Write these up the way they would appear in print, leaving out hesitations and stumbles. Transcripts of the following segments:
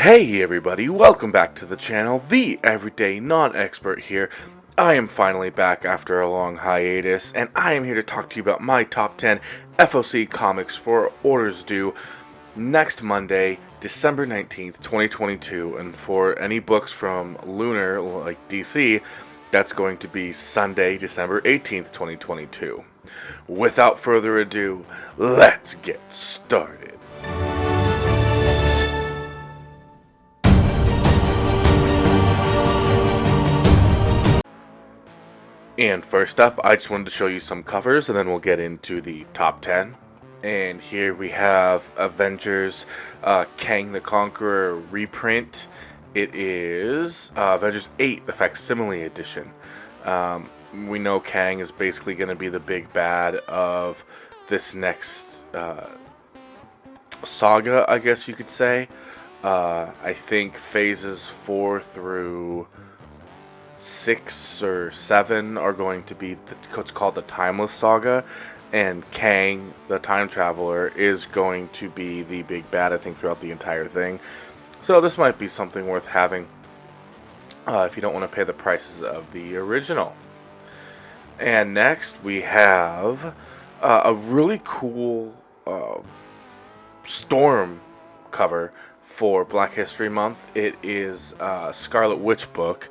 Hey everybody, welcome back to the channel, the Everyday Non-Expert here. I am finally back after a long hiatus, and I am here to talk to you about my top 10 FOC comics for orders due next Monday, December 19th, 2022, and for any books from Lunar, like DC, that's going to be Sunday, December 18th, 2022. Without further ado, let's get started. And first up, I just wanted to show you some covers, and then we'll get into the top 10. And here we have Avengers Kang the Conqueror reprint. It is Avengers 8, the facsimile edition. We know Kang is basically going to be the big bad of this next saga, I guess you could say. I think phases 4 through 6 or 7 are going to be what's called the Timeless Saga, and Kang, the Time Traveler, is going to be the big bad, I think, throughout the entire thing. So this might be something worth having if you don't want to pay the prices of the original. And next we have a really cool Storm cover for Black History Month. It is Scarlet Witch book.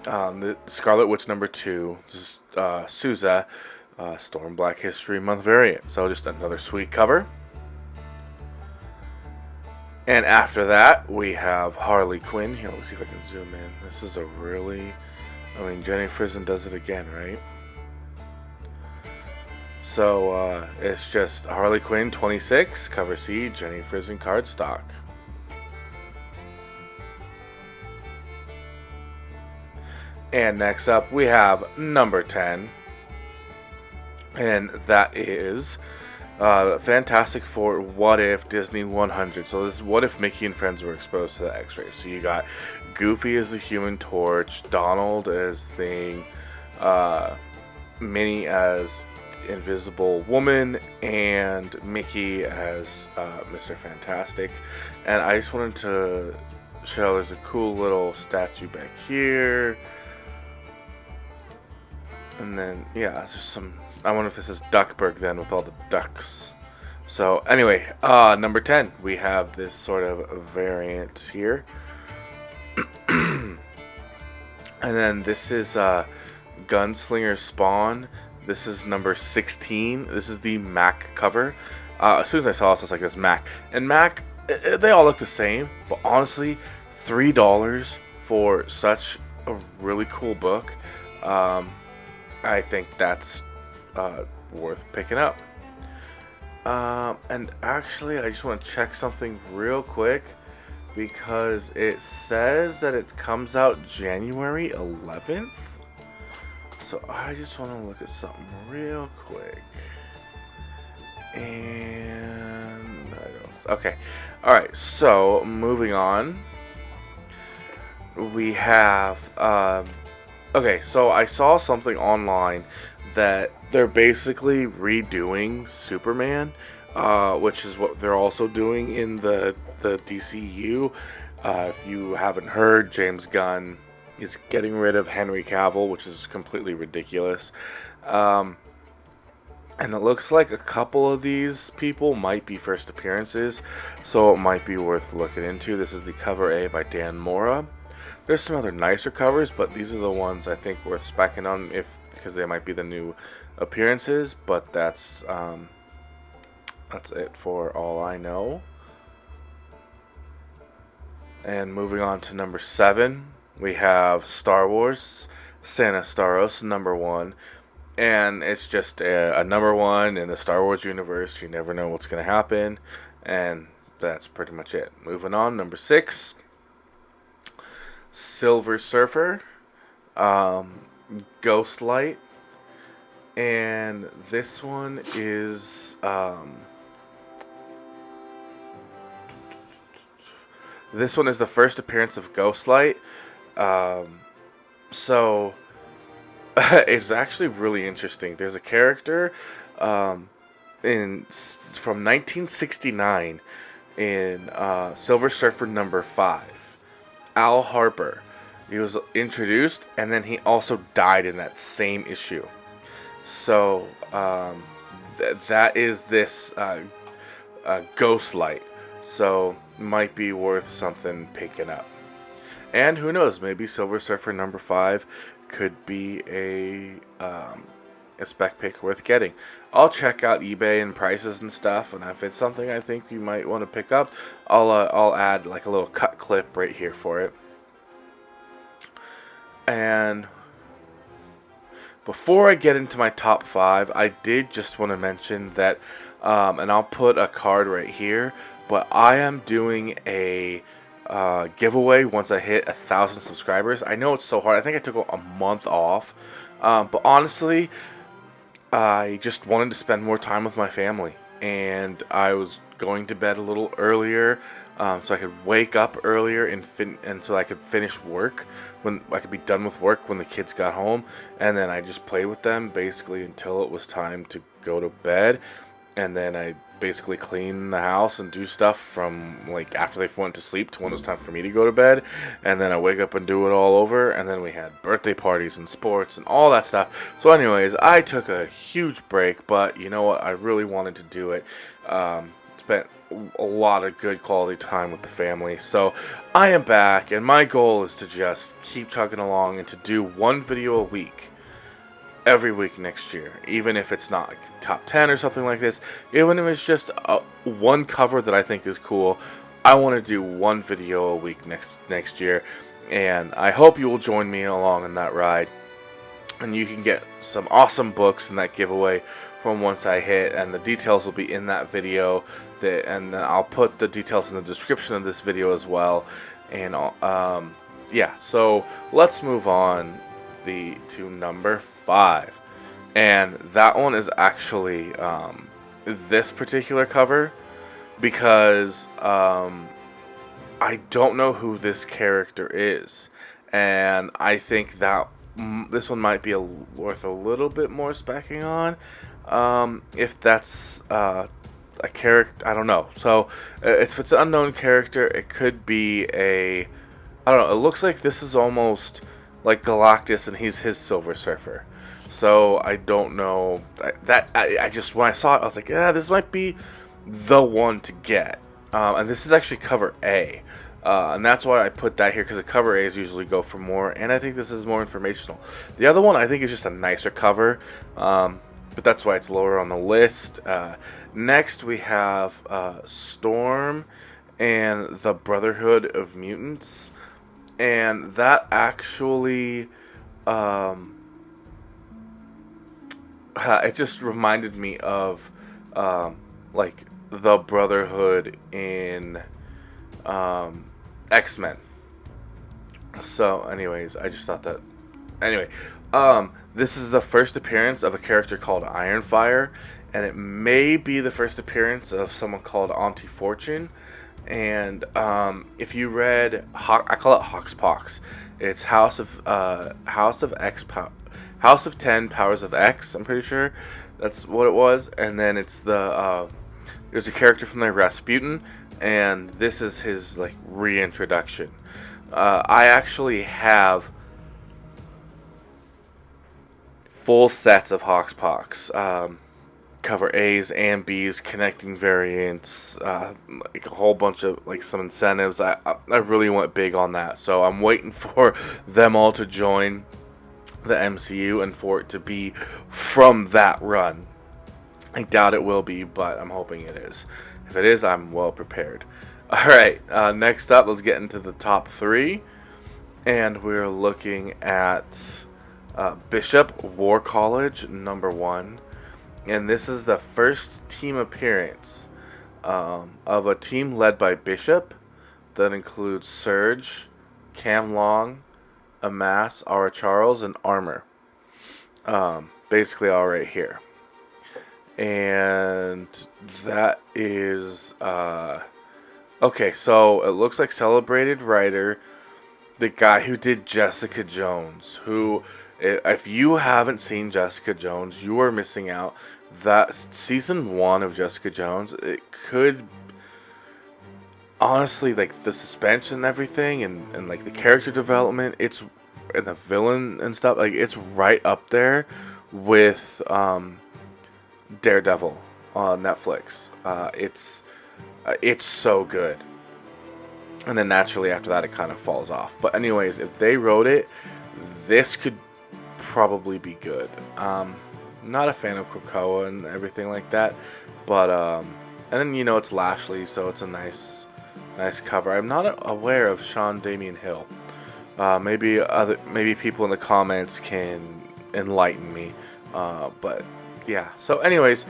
The Scarlet Witch number 2, Sousa, Storm Black History Month variant. So just another sweet cover. And after that, we have Harley Quinn. Here, let's see if I can zoom in. This is a really, Jenny Frison does it again, right? So it's just Harley Quinn 26, cover C, Jenny Frison cardstock. And next up, we have number 10, and that is Fantastic Four What If Disney 100. So this is what if Mickey and friends were exposed to the X-rays. So you got Goofy as the Human Torch, Donald as Thing, Minnie as Invisible Woman, and Mickey as Mr. Fantastic. And I just wanted to show there's a cool little statue back here. And then, yeah, it's just some... I wonder if this is Duckburg then, with all the ducks. So, anyway, number 10. We have this sort of variant here. And then this is Gunslinger Spawn. This is number 16. This is the Mac cover. As soon as I saw this, I was like, this Mac. And Mac, they all look the same. But honestly, $3 for such a really cool book. I think that's worth picking up. And actually, I just want to check something real quick, because it says that it comes out January 11th. So I just want to look at something real quick. And I don't... Okay. Alright, so moving on. We have... Okay, so I saw something online that they're basically redoing Superman, which is what they're also doing in the DCU. If you haven't heard, James Gunn is getting rid of Henry Cavill, which is completely ridiculous. And it looks like a couple of these people might be first appearances, so it might be worth looking into. This is the cover A by Dan Mora. There's some other nicer covers, but these are the ones I think worth specking on, because they might be the new appearances. But that's it for all I know. And moving on to number 7, we have Star Wars Santa Staros number 1, and it's just a number 1 in the Star Wars universe. You never know what's going to happen, and that's pretty much it. Moving on, number 6. Silver Surfer, Ghostlight, and this one is the first appearance of Ghostlight. So it's actually really interesting. There's a character from 1969 in Silver Surfer number 5. Al Harper. He was introduced, and then he also died in that same issue. So that is this Ghost Light. So might be worth something picking up. And who knows, maybe Silver Surfer number 5 could be a spec pick worth getting. I'll check out eBay and prices and stuff, and if it's something I think you might want to pick up, I'll add like a little cut clip right here for it. And before I get into my top 5, I did just want to mention that, and I'll put a card right here, but I am doing a giveaway once I hit 1,000 subscribers. I know it's so hard. I think I took a month off, but honestly, I just wanted to spend more time with my family, and I was going to bed a little earlier, so I could wake up earlier and so I could finish work when I could be done with work when the kids got home, and then I just played with them basically until it was time to go to bed, and then I basically clean the house and do stuff from like after they went to sleep to when it was time for me to go to bed, and then I wake up and do it all over, and then we had birthday parties and sports and all that stuff. So anyways, I took a huge break, but you know what, I really wanted to do it. Spent a lot of good quality time with the family, so I am back, and my goal is to just keep chugging along and to do one video a week every week next year, even if it's not like top 10 or something like this, even if it's just one cover that I think is cool. I want to do one video a week next year, and I hope you will join me along in that ride, and you can get some awesome books in that giveaway from once I hit, and the details will be in that video, and I'll put the details in the description of this video as well. And yeah, so let's move on to number 5, and that one is actually this particular cover, because I don't know who this character is, and I think that this one might be worth a little bit more specking on, if that's a character. I don't know. So if it's an unknown character, it could be I don't know. It looks like this is almost like Galactus, and he's his Silver Surfer. So I don't know. I just, when I saw it, I was like, yeah, this might be the one to get. And this is actually cover A. And that's why I put that here, because the cover A's usually go for more, and I think this is more informational. The other one I think is just a nicer cover, but that's why it's lower on the list. Next we have Storm and the Brotherhood of Mutants, and that actually it just reminded me of like the Brotherhood in X-Men. So anyways, I just thought that, anyway, this is the first appearance of a character called Ironfire, and it may be the first appearance of someone called Auntie Fortune. And if you read I call it Hoxpox. It's House of 10 Powers of X, I'm pretty sure that's what it was. And then it's there's a character from there, Rasputin, and this is his like reintroduction. I actually have full sets of Hoxpox, cover A's and B's, connecting variants, like a whole bunch of like some incentives. I really went big on that, so I'm waiting for them all to join the MCU and for it to be from that run. I doubt it will be, but I'm hoping it is. If it is, I'm well prepared. Alright, next up, let's get into the top 3. And we're looking at Bishop War College number 1. And this is the first team appearance of a team led by Bishop that includes Surge, Cam Long, Amass, Aura Charles, and Armor. Basically all right here. And that is okay, so it looks like celebrated writer, the guy who did Jessica Jones, who, if you haven't seen Jessica Jones, you are missing out. That season 1 of Jessica Jones, it could honestly, like the suspense and everything, and like the character development, it's and the villain and stuff, like it's right up there with Daredevil on Netflix. It's so good. And then naturally after that it kind of falls off. But anyways, if they wrote it, this could probably be good. Not a fan of Krakoa and everything like that, but and then it's Lashley, so it's a nice cover. I'm not aware of Sean Damian Hill. Maybe people in the comments can enlighten me. But yeah. So anyways,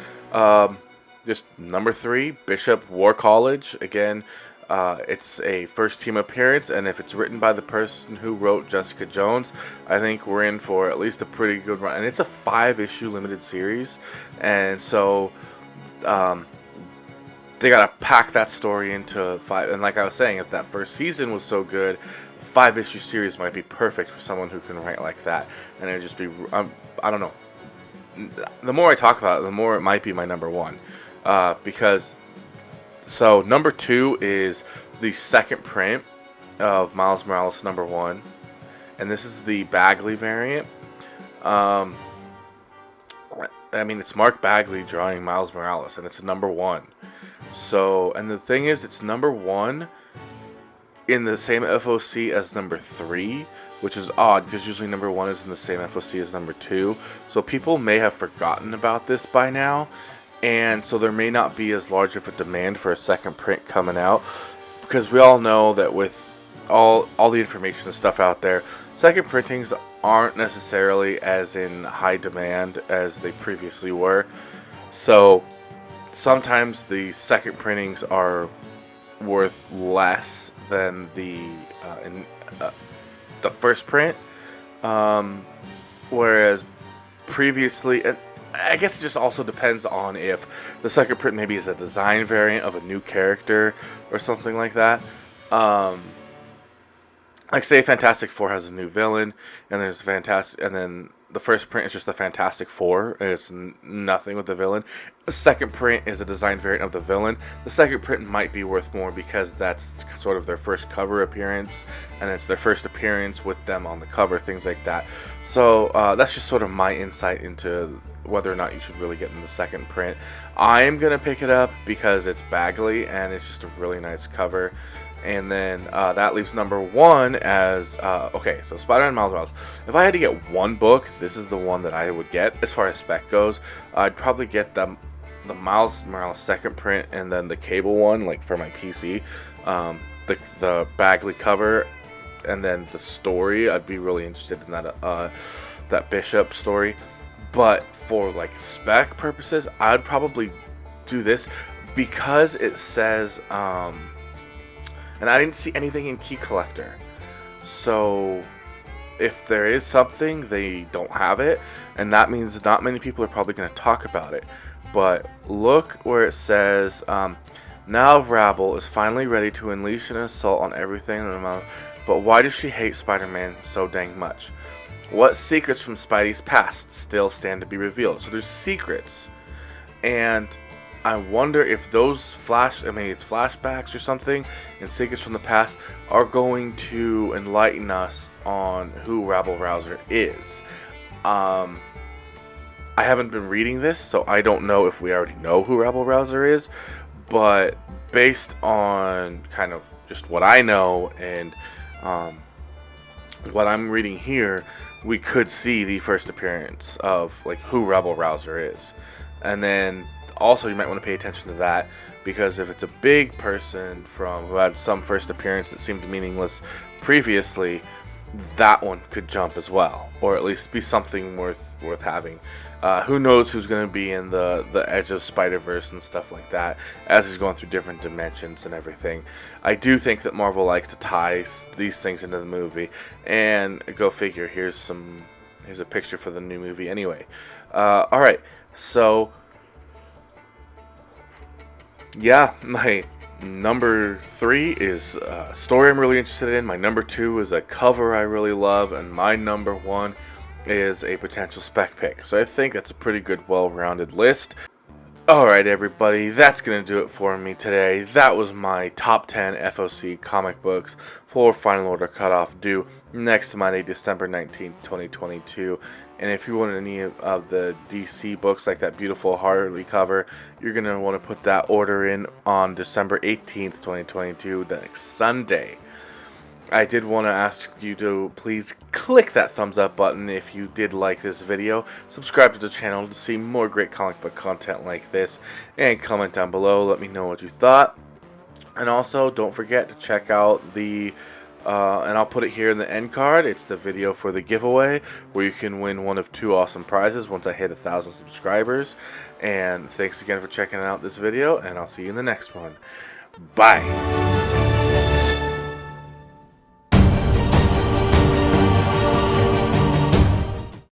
just number 3, Bishop War College. Again, it's a first team appearance, and if it's written by the person who wrote Jessica Jones, I think we're in for at least a pretty good run. And it's a 5-issue limited series, and so they gotta pack that story into 5. And like I was saying, if that first season was so good, 5-issue series might be perfect for someone who can write like that. And it'd just be, I don't know. The more I talk about it, the more it might be my number 1, because. So number 2 is the second print of Miles Morales number 1, and this is the Bagley variant. I mean, it's Mark Bagley drawing Miles Morales, and it's number 1. So, and the thing is, it's number 1 in the same FOC as number 3, which is odd because usually number 1 is in the same FOC as number 2. So people may have forgotten about this by now. And so there may not be as large of a demand for a second print coming out, because we all know that with all the information and stuff out there, second printings aren't necessarily as in high demand as they previously were. So sometimes the second printings are worth less than the first print, whereas previously, and I guess it just also depends on if the second print maybe is a design variant of a new character or something like that. Like say Fantastic Four has a new villain, and then the first print is just the Fantastic Four, and it's nothing with the villain. The second print is a design variant of the villain. The second print might be worth more because that's sort of their first cover appearance, and it's their first appearance with them on the cover, things like that. So that's just sort of my insight into whether or not you should really get in the second print. I am going to pick it up because it's Bagley, and it's just a really nice cover. And then that leaves number 1 as, okay, so Spider-Man Miles Morales. If I had to get one book, this is the one that I would get. As far as spec goes, I'd probably get the Miles Morales second print, and then the Cable one, like for my PC. The Bagley cover, and then the story. I'd be really interested in that Bishop story. But for like spec purposes, I'd probably do this because it says, and I didn't see anything in Key Collector. So if there is something, they don't have it, and that means not many people are probably going to talk about it. But look where it says, now Rabble is finally ready to unleash an assault on everything in the mouth. But why does she hate Spider-Man so dang much? What secrets from Spidey's past still stand to be revealed? So there's secrets, and I wonder if those it's flashbacks or something, and secrets from the past are going to enlighten us on who Rabble Rouser is. I haven't been reading this, so I don't know if we already know who Rabble Rouser is, but based on kind of just what I know and what I'm reading here, we could see the first appearance of like who Rabble Rouser is. And then also you might want to pay attention to that, because if it's a big person who had some first appearance that seemed meaningless previously, that one could jump as well, or at least be something worth having. Who knows who's going to be in the Edge of Spider-Verse and stuff like that as he's going through different dimensions and everything. I do think that Marvel likes to tie these things into the movie, and go figure, here's a picture for the new movie anyway. Alright, so yeah, my number 3 is a story I'm really interested in. My number 2 is a cover I really love, and my number 1 is a potential spec pick. So I think that's a pretty good, well-rounded list. Alright everybody, that's going to do it for me today. That was my top 10 FOC comic books for Final Order Cutoff due next Monday, December 19th, 2022. And if you want any of the DC books like that beautiful Harley cover, you're going to want to put that order in on December 18th, 2022, the next Sunday. I did want to ask you to please click that thumbs up button if you did like this video, subscribe to the channel to see more great comic book content like this, and comment down below, let me know what you thought. And also, don't forget to check out the, and I'll put it here in the end card, it's the video for the giveaway, where you can win one of 2 awesome prizes once I hit 1,000 subscribers. And thanks again for checking out this video, and I'll see you in the next one. Bye!